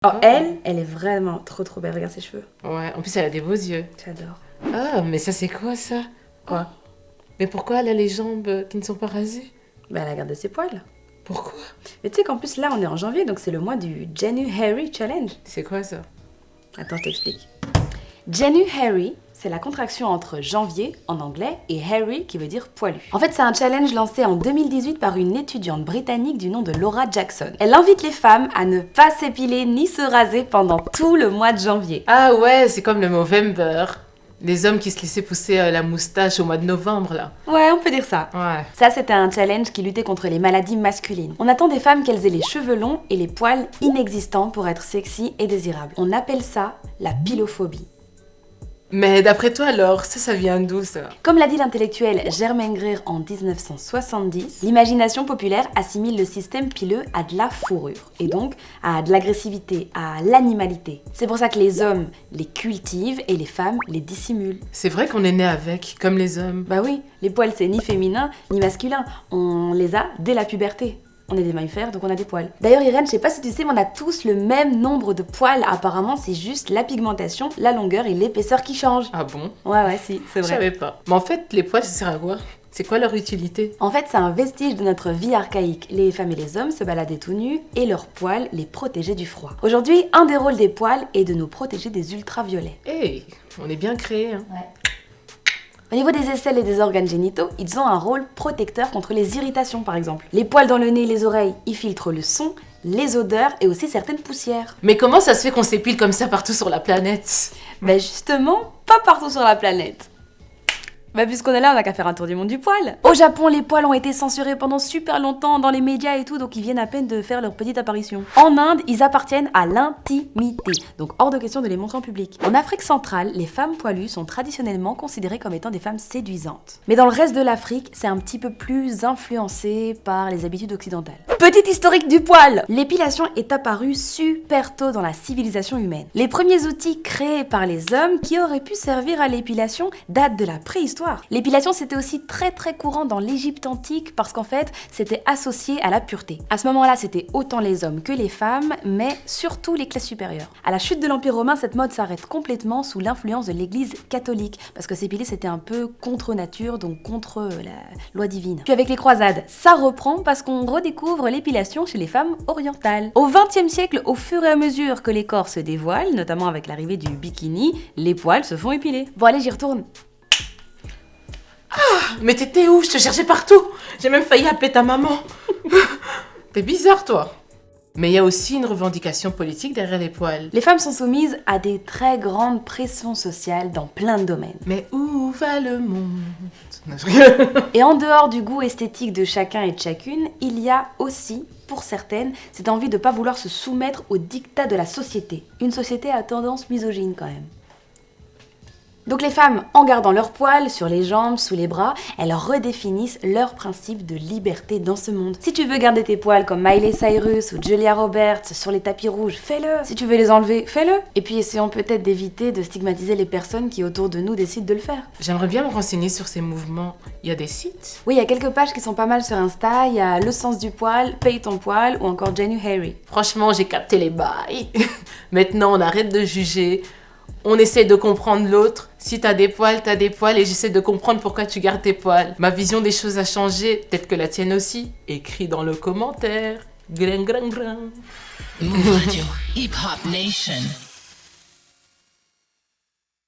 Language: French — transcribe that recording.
Oh, elle est vraiment trop belle. Regarde ses cheveux. Ouais, en plus elle a des beaux yeux. J'adore. Ah, mais ça c'est quoi ça? Quoi? Mais pourquoi elle a les jambes qui ne sont pas rasées? Bah, elle a gardé ses poils. Pourquoi? Mais tu sais qu'en plus, là, on est en janvier, donc c'est le mois du January Challenge. C'est quoi ça? Attends, je t'explique. January, c'est la contraction entre janvier en anglais et hairy qui veut dire poilu. En fait, c'est un challenge lancé en 2018 par une étudiante britannique du nom de Laura Jackson. Elle invite les femmes à ne pas s'épiler ni se raser pendant tout le mois de janvier. Ah ouais, c'est comme le Movember. Les hommes qui se laissaient pousser la moustache au mois de novembre, là. Ouais, on peut dire ça. Ouais. Ça, c'était un challenge qui luttait contre les maladies masculines. On attend des femmes qu'elles aient les cheveux longs et les poils inexistants pour être sexy et désirables. On appelle ça la pilophobie. Mais d'après toi alors, ça vient d'où ça? Comme l'a dit l'intellectuel Germaine Greer en 1970, l'imagination populaire assimile le système pileux à de la fourrure, et donc à de l'agressivité, à l'animalité. C'est pour ça que les hommes les cultivent et les femmes les dissimulent. C'est vrai qu'on est né avec, comme les hommes. Bah oui, les poils c'est ni féminin ni masculin, on les a dès la puberté. On est des mammifères, donc on a des poils. D'ailleurs, Irène, je sais pas si tu sais, mais on a tous le même nombre de poils. Apparemment, c'est juste la pigmentation, la longueur et l'épaisseur qui changent. Ah bon? Ouais, si, c'est Je vrai. savais pas. Mais en fait, les poils, ça sert à quoi? C'est quoi leur utilité? En fait, c'est un vestige de notre vie archaïque. Les femmes et les hommes se baladaient tout nus et leurs poils les protégeaient du froid. Aujourd'hui, un des rôles des poils est de nous protéger des ultraviolets. Hey, on est bien créés, hein. Ouais. Au niveau des aisselles et des organes génitaux, ils ont un rôle protecteur contre les irritations par exemple. Les poils dans le nez et les oreilles, ils filtrent le son, les odeurs et aussi certaines poussières. Mais comment ça se fait qu'on s'épile comme ça partout sur la planète? Ben justement, pas partout sur la planète. Bah puisqu'on est là, on a qu'à faire un tour du monde du poil. Au Japon, les poils ont été censurés pendant super longtemps dans les médias et tout, donc ils viennent à peine de faire leur petite apparition. En Inde, ils appartiennent à l'intimité, donc hors de question de les montrer en public. En Afrique centrale, les femmes poilues sont traditionnellement considérées comme étant des femmes séduisantes. Mais dans le reste de l'Afrique, c'est un petit peu plus influencé par les habitudes occidentales. Petit historique du poil! L'épilation est apparue super tôt dans la civilisation humaine. Les premiers outils créés par les hommes qui auraient pu servir à l'épilation datent de la préhistoire. L'épilation, c'était aussi très courant dans l'Égypte antique parce qu'en fait, c'était associé à la pureté. À ce moment-là, c'était autant les hommes que les femmes, mais surtout les classes supérieures. À la chute de l'Empire romain, cette mode s'arrête complètement sous l'influence de l'Église catholique parce que s'épiler, c'était un peu contre nature, donc contre la loi divine. Puis avec les croisades, ça reprend parce qu'on redécouvre l'épilation chez les femmes orientales. Au XXe siècle, au fur et à mesure que les corps se dévoilent, notamment avec l'arrivée du bikini, les poils se font épiler. Bon allez, j'y retourne. Mais t'étais où? Je te cherchais partout. J'ai même failli appeler ta maman. T'es bizarre, toi. Mais il y a aussi une revendication politique derrière les poils. Les femmes sont soumises à des très grandes pressions sociales dans plein de domaines. Mais où va le monde? Non, je rigole. Et en dehors du goût esthétique de chacun et de chacune, il y a aussi, pour certaines, cette envie de ne pas vouloir se soumettre aux dictats de la société. Une société à tendance misogyne quand même. Donc les femmes, en gardant leurs poils sur les jambes, sous les bras, elles redéfinissent leur principe de liberté dans ce monde. Si tu veux garder tes poils comme Miley Cyrus ou Julia Roberts sur les tapis rouges, fais-le. Si tu veux les enlever, fais-le. Et puis essayons peut-être d'éviter de stigmatiser les personnes qui autour de nous décident de le faire. J'aimerais bien me renseigner sur ces mouvements. Il y a des sites? Oui, il y a quelques pages qui sont pas mal sur Insta. Il y a Le Sens du Poil, Paye ton poil ou encore January. Franchement, j'ai capté les bails. Maintenant, on arrête de juger. On essaie de comprendre l'autre. Si t'as des poils et j'essaie de comprendre pourquoi tu gardes tes poils. Ma vision des choses a changé, peut-être que la tienne aussi. Écris dans le commentaire. Grain, grain, grain. Move Radio, Hip Hop Nation.